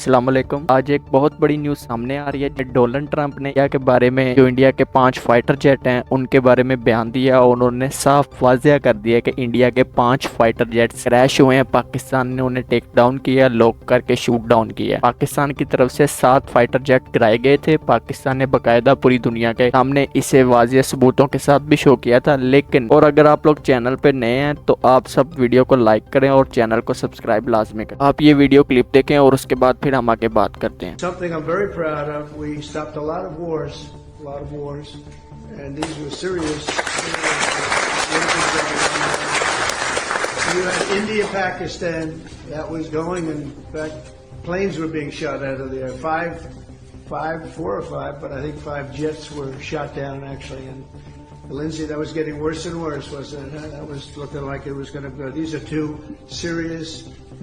अस्सलाम वालेकुम। आज एक बहुत बड़ी न्यूज़ सामने आ रही है। डोनाल्ड ट्रंप ने इंडिया के बारे में, जो इंडिया के 5 फाइटर जेट हैं उनके बारे में बयान दिया और उन्होंने साफ वाजिया कर दिया कि इंडिया के 5 फाइटर जेट क्रैश हुए हैं। पाकिस्तान ने उन्हें टेक डाउन किया, लॉक करके शूट डाउन किया। पाकिस्तान की तरफ से 7 फाइटर जेट गिराए गए थे। पाकिस्तान ने बाकायदा पूरी दुनिया के सामने इसे वाजिया सबूतों के साथ भी शो किया था। लेकिन और अगर आप लोग चैनल पे नए हैं तो आप सब वीडियो को लाइक करें और चैनल को सब्सक्राइब लाजमी करें। आप ये वीडियो क्लिप देखें और उसके बाद फिर हम आगे बात करते हैं। Something I'm very proud of. We stopped a lot of wars, and these were serious. You had India, Pakistan, that was going, and in fact, planes were being shot out of there. Four or five, but I think 5 jets were shot down actually. And Lindsay, that was getting worse and worse, wasn't it? That was looking like it was going to go. These are 2 serious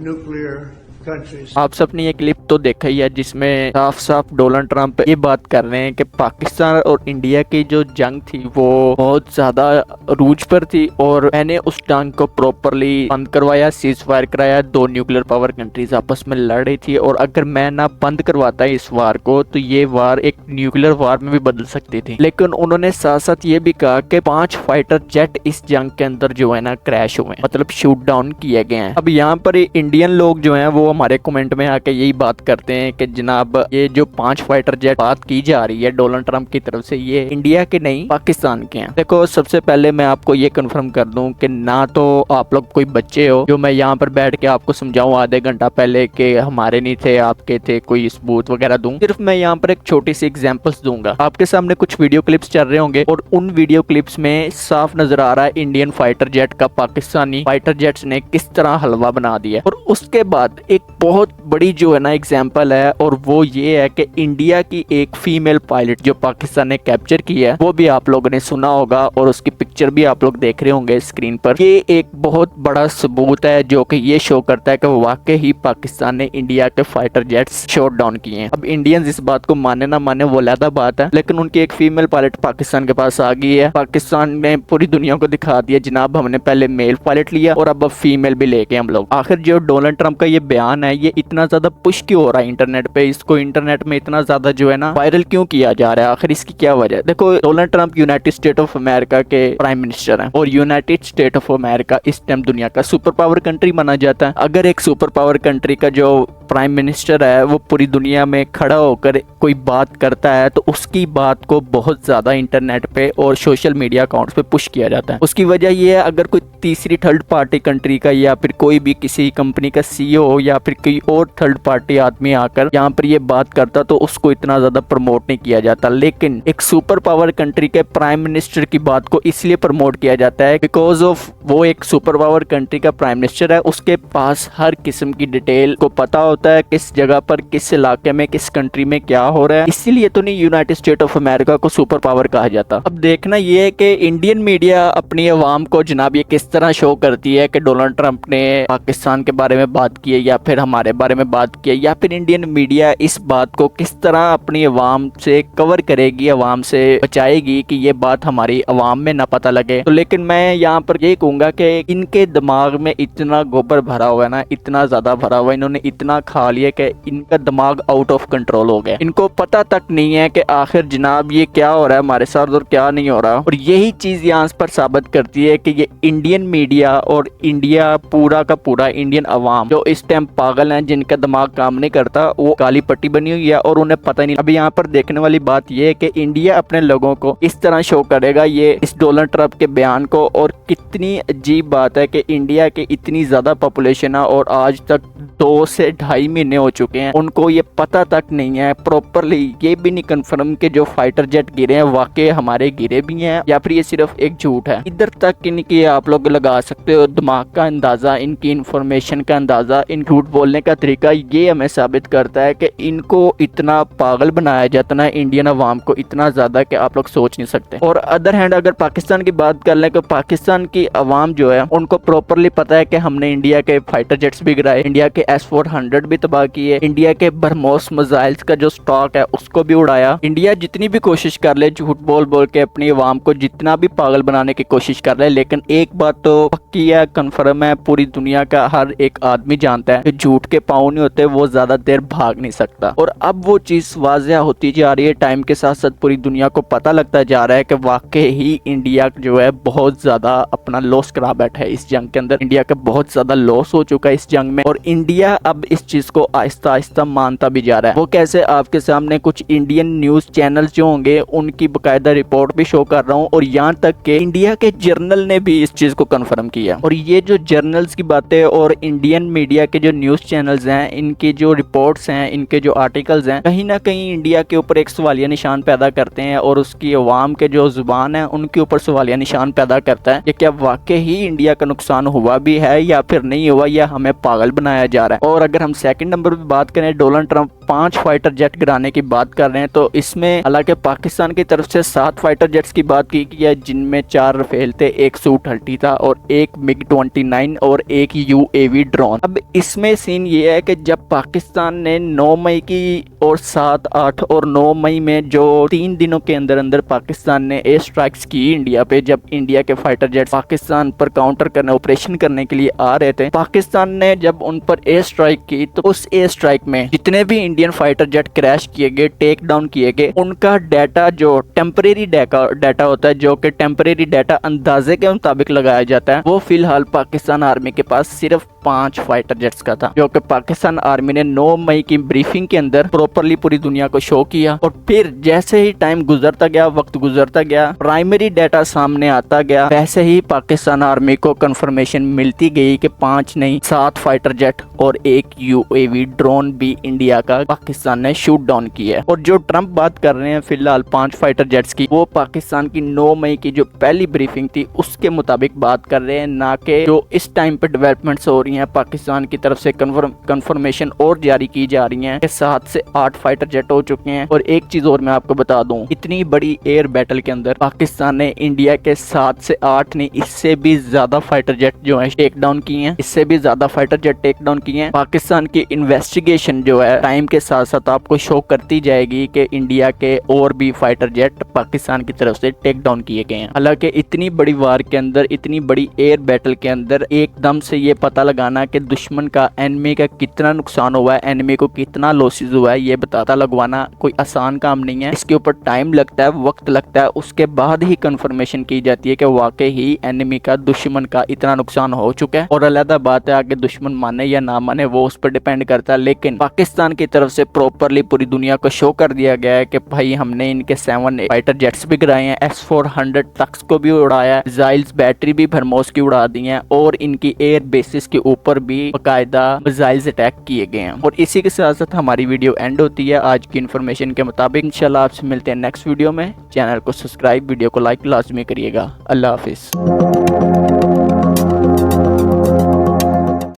nuclear countries. आप सबने ये clip तो देखा ही है जिसमें साफ साफ Donald Trump ये बात कर रहे हैं कि पाकिस्तान और इंडिया की जो जंग थी वो बहुत ज्यादा रूज पर थी और मैंने उस जंग को प्रॉपरली बंद करवाया, सीज फायर कराया। 2 न्यूक्लियर पावर कंट्रीज आपस में लड़ रही थी और अगर मैं ना बंद करवाता इस वार को तो ये वार एक न्यूक्लियर वार में भी बदल सकती थी। लेकिन उन्होंने साथ साथ ये भी कहा कि 5 फाइटर जेट इस जंग के अंदर जो है ना क्रैश हुए, मतलब शूट डाउन किए गए हैं। अब यहाँ पर इंडियन लोग जो है वो हमारे कमेंट में आके यही बात करते हैं कि जनाब ये जो 5 फाइटर जेट बात की जा रही है डोनाल्ड ट्रंप की तरफ से, ये इंडिया के नहीं पाकिस्तान के हैं। देखो, सबसे पहले मैं आपको ये कंफर्म कर दूं कि ना तो आप लोग कोई बच्चे हो जो मैं यहाँ पर बैठ के आपको समझाऊं आधे घंटा पहले कि हमारे नहीं थे आपके थे, कोई सबूत वगैरह दूं। सिर्फ मैं यहाँ पर एक छोटी सी एग्जांपल्स दूंगा। आपके सामने कुछ वीडियो क्लिप्स चल रहे होंगे और उन वीडियो क्लिप्स में साफ नजर आ रहा है इंडियन फाइटर जेट का पाकिस्तानी फाइटर जेट्स ने किस तरह हलवा बना दिया। और उसके बाद एक बहुत बड़ी जो है ना एग्जांपल है और वो ये है कि इंडिया की एक फीमेल पायलट जो पाकिस्तान ने कैप्चर की है, वो भी आप लोगों ने सुना होगा और उसकी पिक्चर भी आप लोग देख रहे होंगे स्क्रीन पर। ये एक बहुत बड़ा सबूत है जो कि ये शो करता है कि वाकई ही पाकिस्तान ने इंडिया के फाइटर जेट्स शॉट डाउन किए हैं। अब इंडियंस इस बात को माने ना माने वो अलग बात है, लेकिन उनकी एक फीमेल पायलट पाकिस्तान के पास आ गई है। पाकिस्तान ने पूरी दुनिया को दिखा दिया जनाब हमने पहले मेल पायलट लिया और अब फीमेल भी लेके हम लोग। आखिर जो डोनाल्ड ट्रंप का ये बयान है ये इतना ज्यादा पुश क्यों हो रहा है इंटरनेट पे, इसको इंटरनेट में इतना ज्यादा जो है ना वायरल क्यों किया जा रहा है, आखिर इसकी क्या वजह है? देखो, Donald Trump United state of America के प्राइम मिनिस्टर हैं और यूनाइटेड स्टेट ऑफ अमेरिका इस टाइम दुनिया का सुपर पावर कंट्री माना जाता है। अगर एक सुपर पावर कंट्री का जो प्राइम मिनिस्टर है वो पूरी दुनिया में खड़ा होकर कोई बात करता है तो उसकी बात को बहुत ज्यादा इंटरनेट पे और सोशल मीडिया अकाउंट्स पे पुश किया जाता है। उसकी वजह ये है, अगर कोई तीसरी थर्ड पार्टी कंट्री का या फिर कोई भी किसी कंपनी का सीईओ या फिर कोई और थर्ड पार्टी आदमी आकर यहाँ पर ये बात करता तो उसको इतना ज्यादा प्रमोट नहीं किया जाता। लेकिन एक सुपर पावर कंट्री के प्राइम मिनिस्टर की बात को इसलिए प्रमोट किया जाता है बिकॉज ऑफ वो एक सुपर पावर कंट्री का प्राइम मिनिस्टर है, उसके पास हर किस्म की डिटेल को पता होता है किस जगह पर, किस इलाके में, किस कंट्री में क्या हो रहा है। इसीलिए तो नहीं यूनाइटेड स्टेट ऑफ अमेरिका को सुपर पावर कहा जाता। अब देखना ये है कि इंडियन मीडिया अपनी अवाम को जनाब ये किस तरह शो करती है कि डोनाल्ड ट्रंप ने पाकिस्तान के बारे में बात की है या फिर हमारे बारे में बात की है, या फिर इंडियन मीडिया इस बात को किस तरह अपनी अवाम से कवर करेगी, अवाम से बचाएगी कि ये बात हमारी अवाम में ना पता लगे। तो लेकिन मैं यहाँ पर ये कहूंगा कि इनके दिमाग में इतना गोबर भरा हुआ है ना, इतना ज्यादा भरा हुआ है, इन्होंने इतना खा लिया कि इनका दिमाग आउट ऑफ कंट्रोल हो गया। इनको पता तक नहीं है कि आखिर जनाब ये क्या हो रहा है हमारे साथ और क्या नहीं हो रहा। और यही चीज यहाँ पर साबित करती है कि ये इंडियन मीडिया और इंडिया पूरा का पूरा इंडियन अवाम जो इस टाइम पागल हैं, जिनका दिमाग काम नहीं करता, वो काली पट्टी बनी हुई है और उन्हें पता नहीं। अभी यहाँ पर देखने वाली बात ये है कि इंडिया अपने लोगों को इस तरह शो करेगा ये इस डोनाल्ड ट्रंप के बयान को। और कितनी अजीब बात है कि इंडिया की इतनी ज्यादा पॉपुलेशन है और आज तक 2 से 2.5 महीने हो चुके हैं, उनको ये पता तक नहीं है प्रॉपरली, ये भी नहीं कंफर्म कि जो फाइटर जेट गिरे हैं वाकई हमारे गिरे भी हैं या फिर ये सिर्फ एक झूठ है। इधर तक इनकी आप लोग लगा सकते हो दिमाग का अंदाजा, इनकी इंफॉर्मेशन का अंदाजा, इन झूठ बोलने का तरीका। ये हमें साबित करता है कि इनको इतना पागल बनाया जाता है इंडियन अवाम को इतना ज्यादा कि आप लोग सोच नहीं सकते। और अदर हैंड अगर पाकिस्तान की बात कर लें तो पाकिस्तान की अवाम जो है उनको प्रॉपरली पता है कि हमने इंडिया के फाइटर जेट्स भी गिराए, इंडिया के S-400 भी तबाह किए, इंडिया के ब्रह्मोस मिसाइल्स का जो स्टॉक है उसको भी उड़ाया। इंडिया जितनी भी कोशिश कर ले, झूठ बोल बोल के अपनी आवाम को जितना भी पागल बनाने की कोशिश कर ले, लेकिन एक बात तो पक्की है, कन्फर्म है, पूरी दुनिया का हर एक आदमी जानता है कि झूठ के पाँव नहीं होते, वो ज्यादा देर भाग नहीं सकता। और अब वो चीज वाज़िया होती जा रही है, टाइम के साथ साथ पूरी दुनिया को पता लगता जा रहा है कि वाकई ही इंडिया जो है बहुत ज्यादा अपना लॉस करा बैठा है इस जंग के अंदर। इंडिया का बहुत ज्यादा लॉस हो चुका है इस जंग में, और इंडिया अब इस चीज को आहिस्ता आहिस्ता मानता भी जा रहा है। वो कैसे, आपके सामने कुछ इंडियन न्यूज चैनल जो होंगे उनकी बकायदा रिपोर्ट भी शो कर रहा हूँ, और यहाँ तक के इंडिया के जर्नल ने भी इस चीज को कंफर्म किया। और ये जो जर्नल्स की बातें और इंडियन मीडिया के जो न्यूज चैनल्स हैं, इनकी जो रिपोर्ट्स हैं, इनके जो आर्टिकल्स हैं, कहीं ना कहीं इंडिया के ऊपर एक सवालिया निशान पैदा करते हैं, और उसकी अवाम के जो जुबान है उनके ऊपर सवालिया निशान पैदा करता है कि क्या वाकई ही इंडिया का नुकसान हुआ भी है या फिर नहीं हुआ, या हमें पागल बनाया जा रहा है। और अगर हम सेकंड नंबर पे बात करें, डोनाल्ड ट्रंप 5 फाइटर जेट गिराने की बात कर रहे हैं, तो इसमें हालांकि पाकिस्तान की तरफ से 7 फाइटर जेट्स की बात की है, जिनमें 4 रफेल थे, 1 Su-30 था और 1 MiG-29 और 1 UAV ड्रोन। अब इसमें सीन ये है कि जब पाकिस्तान ने 9 मई की और 7, 8 और 9 मई में जो 3 दिनों के अंदर अंदर पाकिस्तान ने एयर स्ट्राइक्स की इंडिया पे, जब इंडिया के फाइटर जेट पाकिस्तान पर काउंटर करने, ऑपरेशन करने के लिए आ रहे थे, पाकिस्तान ने जब उन पर एयर स्ट्राइक की, तो उस एयर स्ट्राइक में जितने भी इंडियन फाइटर जेट क्रैश किए गए, टेक डाउन किए गए, उनका डाटा जो टेम्परेरी डाटा होता है, जो कि टेम्परेरी डाटा अंदाजे के मुताबिक लगाया जाता है, वो फिलहाल पाकिस्तान आर्मी के पास सिर्फ 5 फाइटर जेट्स का था, जो कि पाकिस्तान आर्मी ने 9 मई की ब्रीफिंग के अंदर प्रॉपरली पूरी दुनिया को शो किया। और फिर जैसे ही टाइम गुजरता गया, वक्त गुजरता गया, प्राइमरी डाटा सामने आता गया, वैसे ही पाकिस्तान आर्मी को कंफर्मेशन मिलती गई कि 5 नहीं 7 फाइटर जेट और 1 UAV ड्रोन भी इंडिया का पाकिस्तान ने शूट डाउन किया है। और जो ट्रंप बात कर रहे हैं फिलहाल 5 फाइटर जेट्स की, वो पाकिस्तान की 9 मई की जो पहली ब्रीफिंग थी उसके मुताबिक बात कर रहे हैं, ना कि जो इस टाइम पे डेवलपमेंट्स हो रही हैं पाकिस्तान की तरफ से कंफर्मेशन और जारी की जा रही हैं कि 7 से 8 फाइटर जेट हो चुके हैं। और एक चीज और मैं आपको बता दूं, इतनी बड़ी एयर बैटल के अंदर पाकिस्तान ने इंडिया के 7 से 8 नहीं, इससे भी ज्यादा फाइटर जेट जो है टेक डाउन किए हैं, इससे भी ज्यादा फाइटर जेट टेक डाउन किए हैं। पाकिस्तान की इन्वेस्टिगेशन जो है टाइम के साथ साथ आपको शो करती जाएगी कि इंडिया के और भी फाइटर जेट पाकिस्तान की तरफ से टेक डाउन किए गए हैं। हालांकि इतनी बड़ी वार के अंदर, इतनी बड़ी एयर बैटल के अंदर एकदम से ये पता लगाना कि दुश्मन का, एनिमी का कितना नुकसान हुआ है, एनिमी को कितना लॉसेस हुआ है, ये बताता लगवाना कोई आसान काम नहीं है। इसके ऊपर टाइम लगता है, वक्त लगता है, उसके बाद ही कंफर्मेशन की जाती है कि वाकई ही एनिमी का, दुश्मन का इतना नुकसान हो चुका है। और अलग बात है आगे दुश्मन माने या ना माने वो उस पर डिपेंड करता है, लेकिन पाकिस्तान की तरफ से प्रॉपरली पूरी दुनिया को शो कर दिया गया है कि भाई हमने इनके 7 फाइटर जेट्स भी गिराए हैं, S-400 तक्स को भी उड़ाया है, मिसाइल्स बैटरी भी ब्रह्मोस की उड़ा दी है, और इनकी एयर बेसिस के ऊपर भी बाकायदा मिसाइल्स अटैक किए गए हैं। और इसी के साथ साथ हमारी वीडियो एंड होती है आज की इन्फॉर्मेशन के मुताबिक। इंशाल्लाह आपसे मिलते हैं नेक्स्ट वीडियो में। चैनल को सब्सक्राइब, वीडियो को लाइक लाजमी करिएगा। अल्लाह हाफिज।